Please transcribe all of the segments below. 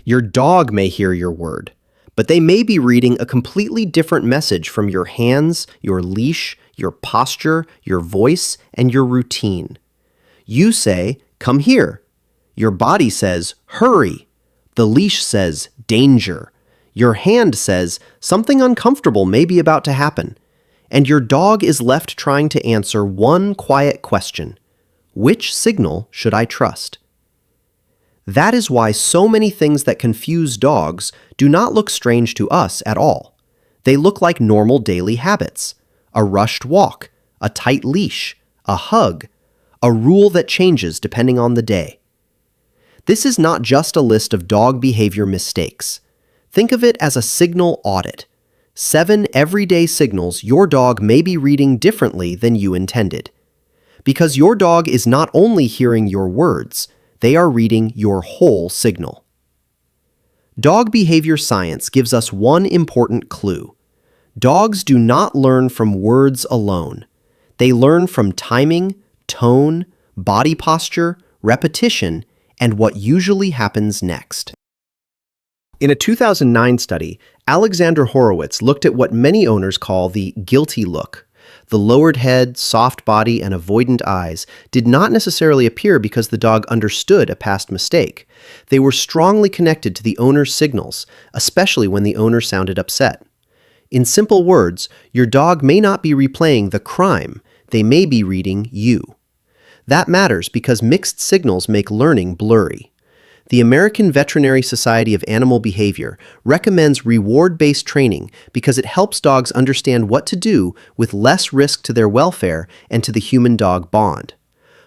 Your dog may hear your word, but they may be reading a completely different message from your hands, your leash, your posture, your voice, and your routine. You say, "Come here." Your body says, "Hurry." The leash says, "Danger." Your hand says, "Something uncomfortable may be about to happen." And your dog is left trying to answer one quiet question: which signal should I trust? That is why so many things that confuse dogs do not look strange to us at all. They look like normal daily habits: a rushed walk, a tight leash, a hug, a rule that changes depending on the day. This is not just a list of dog behavior mistakes. Think of it as a signal audit. 7 everyday signals your dog may be reading differently than you intended. Because your dog is not only hearing your words, they are reading your whole signal. Dog behavior science gives us one important clue. Dogs do not learn from words alone. They learn from timing, tone, body posture, repetition, and what usually happens next. In a 2009 study, Alexander Horowitz looked at what many owners call the guilty look. The lowered head, soft body, and avoidant eyes did not necessarily appear because the dog understood a past mistake. They were strongly connected to the owner's signals, especially when the owner sounded upset. In simple words, your dog may not be replaying the crime, they may be reading you. That matters because mixed signals make learning blurry. The American Veterinary Society of Animal Behavior recommends reward-based training because it helps dogs understand what to do with less risk to their welfare and to the human-dog bond.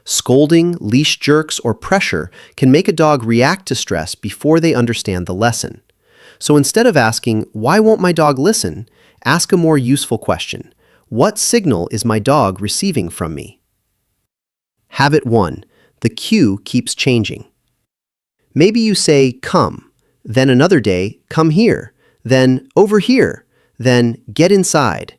Scolding, leash jerks, or pressure can make a dog react to stress before they understand the lesson. So instead of asking, "Why won't my dog listen?" ask a more useful question: what signal is my dog receiving from me? Habit 1. The cue keeps changing. Maybe you say, "Come," then another day, "Come here," then "Over here," then "Get inside."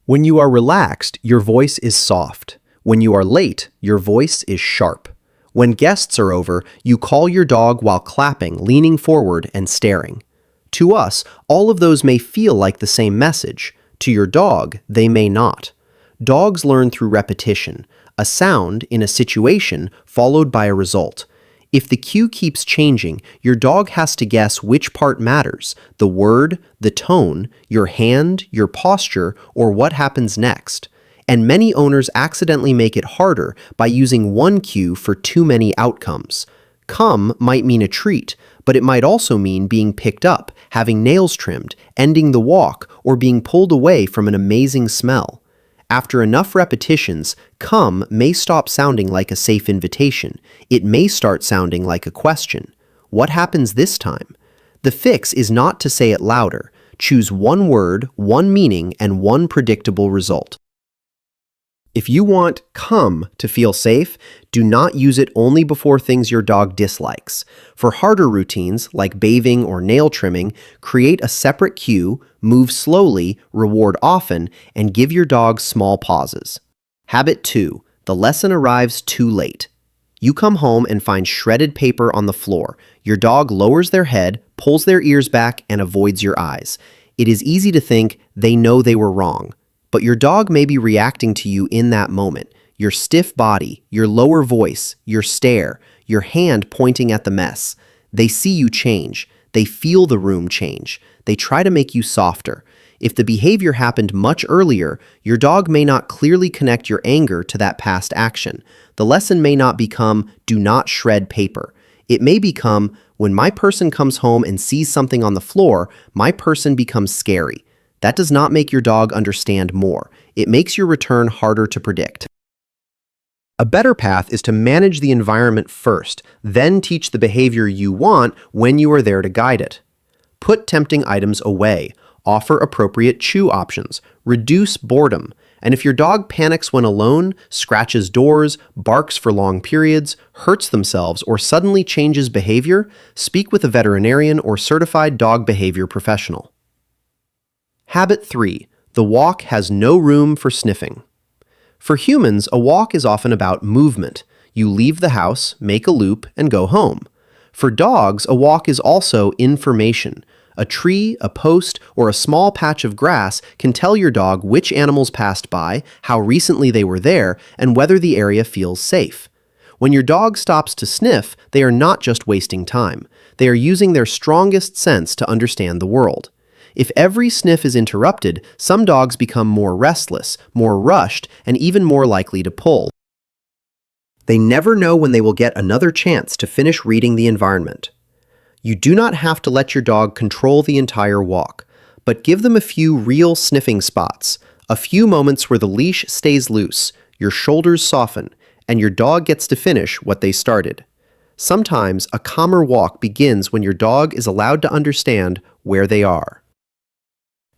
When you are relaxed, your voice is soft. When you are late, your voice is sharp. When guests are over, you call your dog while clapping, leaning forward, and staring. To us, all of those may feel like the same message. To your dog, they may not. Dogs learn through repetition, a sound in a situation followed by a result. If the cue keeps changing, your dog has to guess which part matters: the word, the tone, your hand, your posture, or what happens next. And many owners accidentally make it harder by using one cue for too many outcomes. Come might mean a treat, but it might also mean being picked up, having nails trimmed, ending the walk, or being pulled away from an amazing smell. After enough repetitions, come may stop sounding like a safe invitation. It may start sounding like a question. What happens this time? The fix is not to say it louder. Choose one word, one meaning, and one predictable result. If you want "come" to feel safe, do not use it only before things your dog dislikes. For harder routines, like bathing or nail trimming, create a separate cue, move slowly, reward often, and give your dog small pauses. Habit 2. The lesson arrives too late. You come home and find shredded paper on the floor. Your dog lowers their head, pulls their ears back, and avoids your eyes. It is easy to think they know they were wrong. But your dog may be reacting to you in that moment. Your stiff body, your lower voice, your stare, your hand pointing at the mess. They see you change. They feel the room change. They try to make you softer. If the behavior happened much earlier, your dog may not clearly connect your anger to that past action. The lesson may not become, "Do not shred paper." It may become, "When my person comes home and sees something on the floor, my person becomes scary." That does not make your dog understand more. It makes your return harder to predict. A better path is to manage the environment first, then teach the behavior you want when you are there to guide it. Put tempting items away. Offer appropriate chew options. Reduce boredom. And if your dog panics when alone, scratches doors, barks for long periods, hurts themselves, or suddenly changes behavior, speak with a veterinarian or certified dog behavior professional. Habit 3. The walk has no room for sniffing. For humans, a walk is often about movement. You leave the house, make a loop, and go home. For dogs, a walk is also information. A tree, a post, or a small patch of grass can tell your dog which animals passed by, how recently they were there, and whether the area feels safe. When your dog stops to sniff, they are not just wasting time. They are using their strongest sense to understand the world. If every sniff is interrupted, some dogs become more restless, more rushed, and even more likely to pull. They never know when they will get another chance to finish reading the environment. You do not have to let your dog control the entire walk, but give them a few real sniffing spots, a few moments where the leash stays loose, your shoulders soften, and your dog gets to finish what they started. Sometimes a calmer walk begins when your dog is allowed to understand where they are.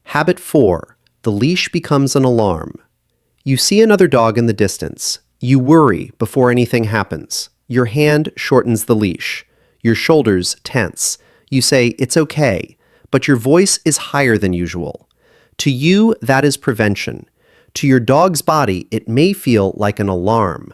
Habit 4. The leash becomes an alarm. You see another dog in the distance. You worry before anything happens. Your hand shortens the leash. Your shoulders tense. You say, "It's okay," but your voice is higher than usual. To you, that is prevention. To your dog's body, it may feel like an alarm.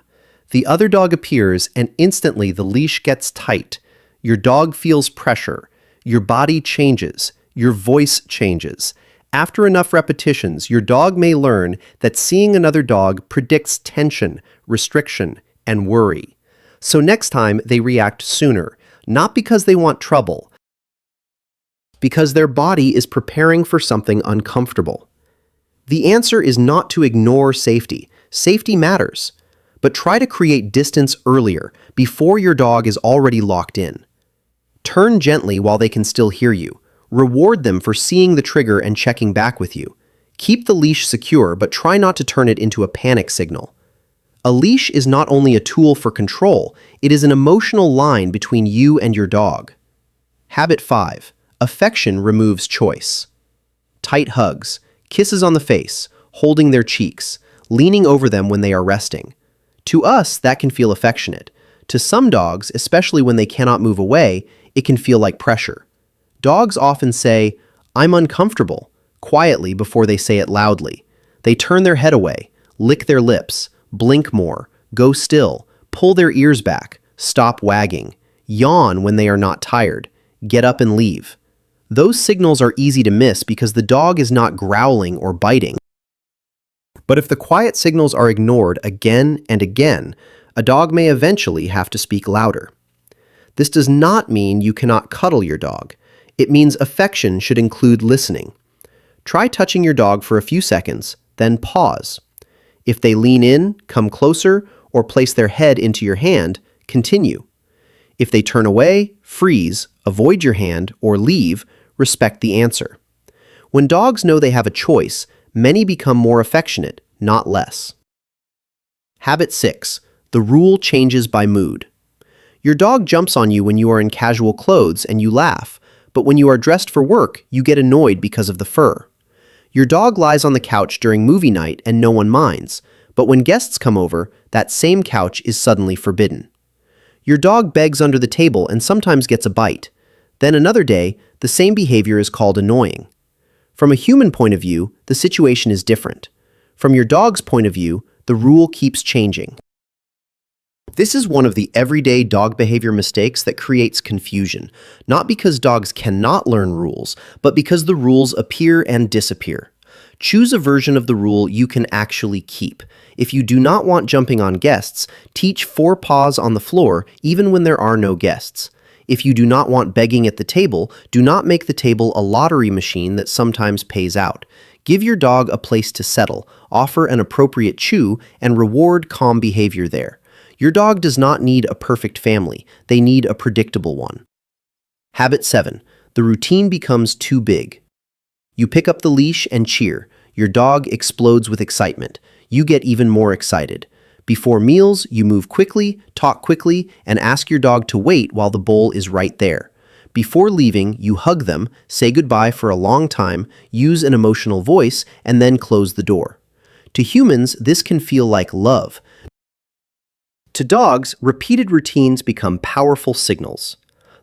The other dog appears, and instantly the leash gets tight. Your dog feels pressure. Your body changes. Your voice changes. After enough repetitions, your dog may learn that seeing another dog predicts tension, restriction, and worry. So next time, they react sooner, not because they want trouble, because their body is preparing for something uncomfortable. The answer is not to ignore safety. Safety matters. But try to create distance earlier, before your dog is already locked in. Turn gently while they can still hear you. Reward them for seeing the trigger and checking back with you. Keep the leash secure, but try not to turn it into a panic signal. A leash is not only a tool for control, it is an emotional line between you and your dog. Habit 5. Affection removes choice. Tight hugs, kisses on the face, holding their cheeks, leaning over them when they are resting. To us, that can feel affectionate. To some dogs, especially when they cannot move away, it can feel like pressure. Dogs often say, "I'm uncomfortable," quietly before they say it loudly. They turn their head away, lick their lips, blink more, go still, pull their ears back, stop wagging, yawn when they are not tired, get up and leave. Those signals are easy to miss because the dog is not growling or biting. But if the quiet signals are ignored again and again, a dog may eventually have to speak louder. This does not mean you cannot cuddle your dog. It means affection should include listening. Try touching your dog for a few seconds, then pause. If they lean in, come closer, or place their head into your hand, continue. If they turn away, freeze, avoid your hand, or leave, respect the answer. When dogs know they have a choice, many become more affectionate, not less. Habit 6. The rule changes by mood. Your dog jumps on you when you are in casual clothes and you laugh, but when you are dressed for work, you get annoyed because of the fur. Your dog lies on the couch during movie night and no one minds, but when guests come over, that same couch is suddenly forbidden. Your dog begs under the table and sometimes gets a bite. Then another day, the same behavior is called annoying. From a human point of view, the situation is different. From your dog's point of view, the rule keeps changing. This is one of the everyday dog behavior mistakes that creates confusion, not because dogs cannot learn rules, but because the rules appear and disappear. Choose a version of the rule you can actually keep. If you do not want jumping on guests, teach 4 paws on the floor even when there are no guests. If you do not want begging at the table, do not make the table a lottery machine that sometimes pays out. Give your dog a place to settle, offer an appropriate chew, and reward calm behavior there. Your dog does not need a perfect family. They need a predictable one. Habit 7. The routine becomes too big. You pick up the leash and cheer. Your dog explodes with excitement. You get even more excited. Before meals, you move quickly, talk quickly, and ask your dog to wait while the bowl is right there. Before leaving, you hug them, say goodbye for a long time, use an emotional voice, and then close the door. To humans, this can feel like love. To dogs, repeated routines become powerful signals.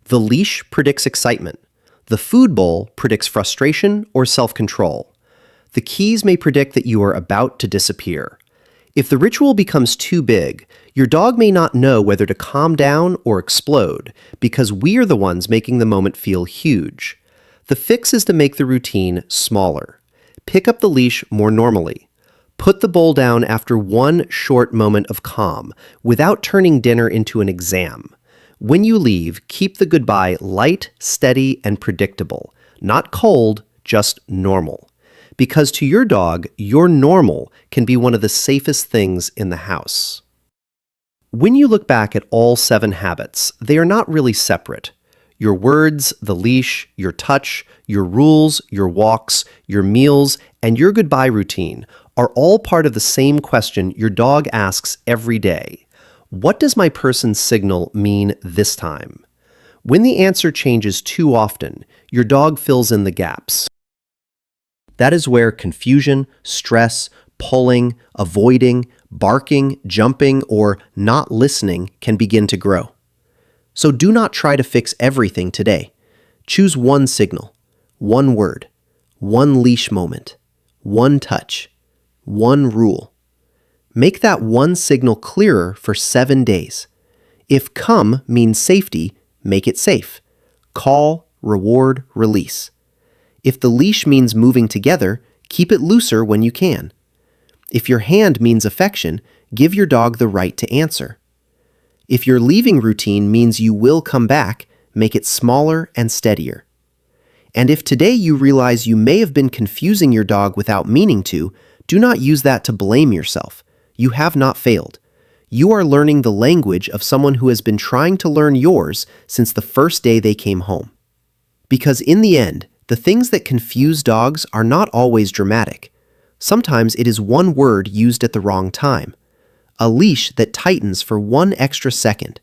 The leash predicts excitement. The food bowl predicts frustration or self-control. The keys may predict that you are about to disappear. If the ritual becomes too big, your dog may not know whether to calm down or explode because we are the ones making the moment feel huge. The fix is to make the routine smaller. Pick up the leash more normally. Put the bowl down after one short moment of calm without turning dinner into an exam. When you leave, keep the goodbye light, steady, and predictable. Not cold, just normal. Because to your dog, your normal can be one of the safest things in the house. When you look back at all 7 habits, they are not really separate. Your words, the leash, your touch, your rules, your walks, your meals, and your goodbye routine are all part of the same question your dog asks every day. What does my person's signal mean this time? When the answer changes too often, your dog fills in the gaps. That is where confusion, stress, pulling, avoiding, barking, jumping, or not listening can begin to grow. So do not try to fix everything today. Choose one signal, one word, one leash moment, one touch, one rule. Make that one signal clearer for 7 days. If come means safety, make it safe. Call, reward, release. If the leash means moving together, keep it looser when you can. If your hand means affection, give your dog the right to answer. If your leaving routine means you will come back, make it smaller and steadier. And if today you realize you may have been confusing your dog without meaning to, do not use that to blame yourself. You have not failed. You are learning the language of someone who has been trying to learn yours since the first day they came home. Because in the end, the things that confuse dogs are not always dramatic. Sometimes it is one word used at the wrong time, a leash that tightens for 1 extra second,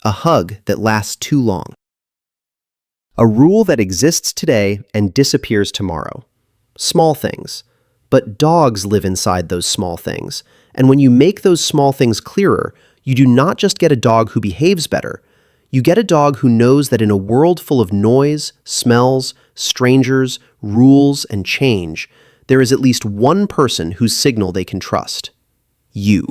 a hug that lasts too long, a rule that exists today and disappears tomorrow. Small things. But dogs live inside those small things, and when you make those small things clearer, you do not just get a dog who behaves better. You get a dog who knows that in a world full of noise, smells, strangers, rules, and change, there is at least one person whose signal they can trust. You.